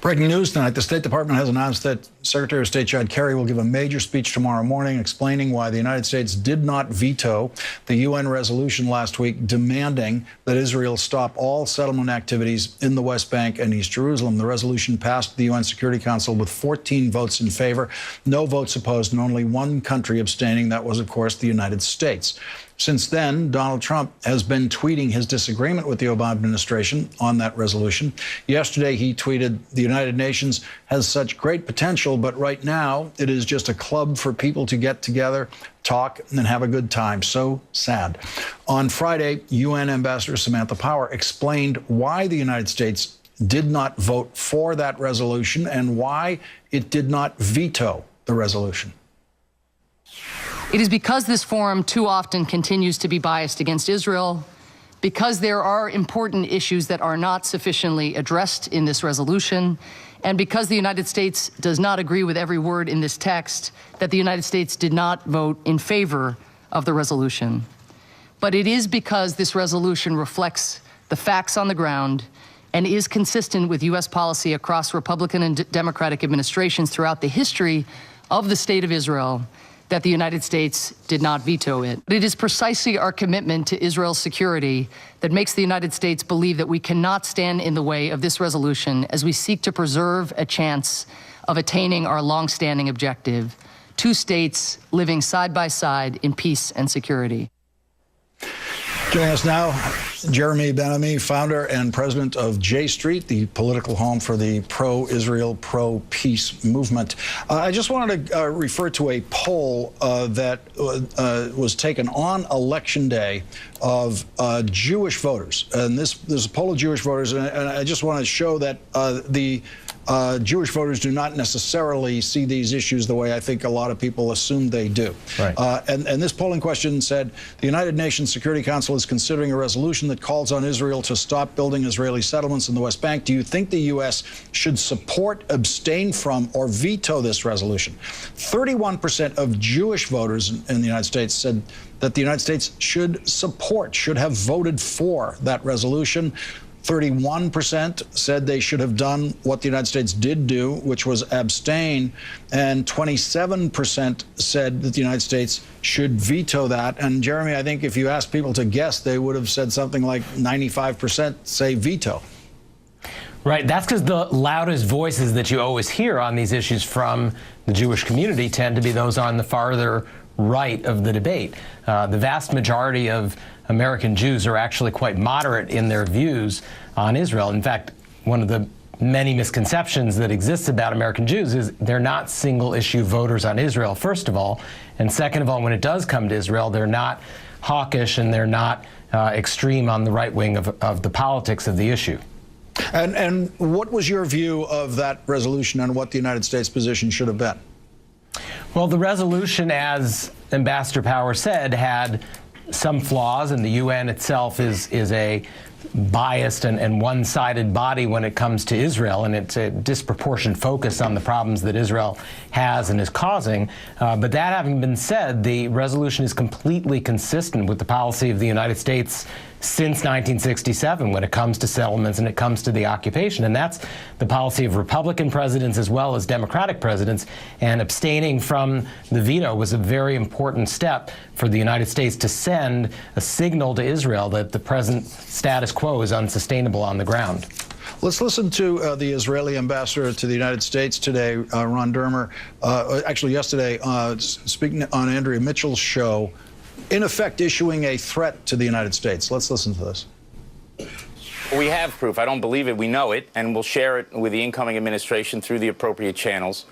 Breaking news tonight, the State Department has announced that Secretary of State John Kerry will give a major speech tomorrow morning explaining why the United States did not veto the UN resolution last week demanding that Israel stop all settlement activities in the West Bank and East Jerusalem. The resolution passed the UN Security Council with 14 votes in favor, no votes opposed, and only one country abstaining. That was, of course, the United States. Since then, Donald Trump has been tweeting his disagreement with the Obama administration on that resolution. Yesterday, he tweeted, "The United Nations has such great potential, but right now it is just a club for people to get together, talk, and have a good time. So sad." On Friday, UN Ambassador Samantha Power explained why the United States did not vote for that resolution and why it did not veto the resolution. It is because this forum too often continues to be biased against Israel, because there are important issues that are not sufficiently addressed in this resolution, and because the United States does not agree with every word in this text, that the United States did not vote in favor of the resolution. But it is because this resolution reflects the facts on the ground and is consistent with U.S. policy across Republican and Democratic administrations throughout the history of the State of Israel that the United States did not veto it. But it is precisely our commitment to Israel's security that makes the United States believe that we cannot stand in the way of this resolution as we seek to preserve a chance of attaining our long-standing objective: two states living side by side in peace and security. Joining us now, Jeremy Ben-Ami, founder and president of J Street, the political home for the pro-Israel, pro-peace movement. I just wanted to refer to a poll that was taken on Election Day of Jewish voters. And there's a poll of Jewish voters, and I just want to show that the Jewish voters do not necessarily see these issues the way I think a lot of people assume they do. Right. And this polling question said, the United Nations Security Council is considering a resolution that calls on Israel to stop building Israeli settlements in the West Bank. Do you think the U.S. should support, abstain from, or veto this resolution? 31% of Jewish voters in the United States said that the United States should support, should have voted for that resolution. 31% said they should have done what the United States did do, which was abstain, and 27% said that the United States should veto that. And Jeremy, I think if you asked people to guess, they would have said something like 95% say veto. Right, that's because the loudest voices that you always hear on these issues from the Jewish community tend to be those on the farther right of the debate. The vast majority of American Jews are actually quite moderate in their views on Israel. In fact, one of the many misconceptions that exists about American Jews is they're not single-issue voters on Israel, first of all. And second of all, when it does come to Israel, they're not hawkish and they're not extreme on the right wing of the politics of the issue. And what was your view of that resolution and what the United States position should have been? Well, the resolution, as Ambassador Power said, had some flaws, and the UN itself is a biased and one-sided body when it comes to Israel, and it's a disproportionate focus on the problems that Israel has and is causing. But that having been said, the resolution is completely consistent with the policy of the United States since 1967 when it comes to settlements and it comes to the occupation. And that's the policy of Republican presidents as well as Democratic presidents. And abstaining from the veto was a very important step for the United States to send a signal to Israel that the present status quo is unsustainable on the ground. Let's listen to the Israeli ambassador to the United States today, Ron Dermer, actually yesterday, speaking on Andrea Mitchell's show, in effect issuing a threat to the United States. Let's listen to this. We have proof. I don't believe it. We know it, and we'll share it with the incoming administration through the appropriate channels.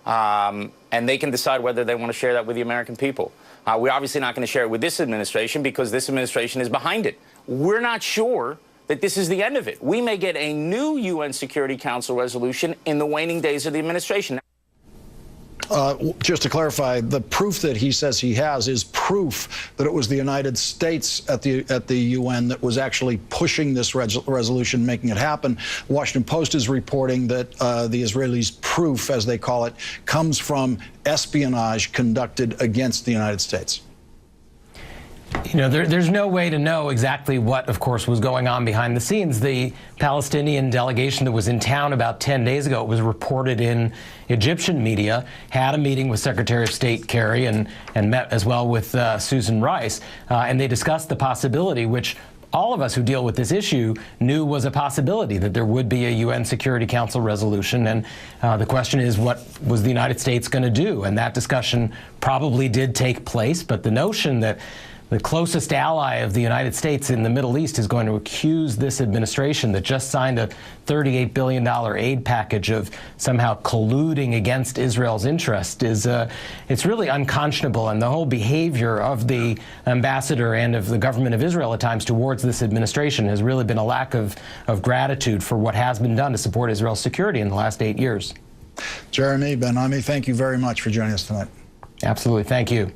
And they can decide whether they want to share that with the American people. We're obviously not going to share it with this administration because this administration is behind it. We're not sure that this is the end of it. We may get a new UN Security Council resolution in the waning days of the administration. Just to clarify, the proof that he says he has is proof that it was the United States at the UN that was actually pushing this resolution, making it happen. Washington Post is reporting that the Israelis' proof, as they call it, comes from espionage conducted against the United States. You know, there's no way to know exactly what, of course, was going on behind the scenes. The Palestinian delegation that was in town about 10 days ago, it was reported in Egyptian media, had a meeting with Secretary of State Kerry and met as well with Susan Rice, and they discussed the possibility, which all of us who deal with this issue knew was a possibility, that there would be a UN Security Council resolution. And the question is, what was the United States going to do? And that discussion probably did take place, but the notion that the closest ally of the United States in the Middle East is going to accuse this administration that just signed a $38 billion aid package of somehow colluding against Israel's interest is it's really unconscionable. And the whole behavior of the ambassador and of the government of Israel at times towards this administration has really been a lack of gratitude for what has been done to support Israel's security in the last 8 years. Jeremy Ben-Ami, thank you very much for joining us tonight. Absolutely. Thank you.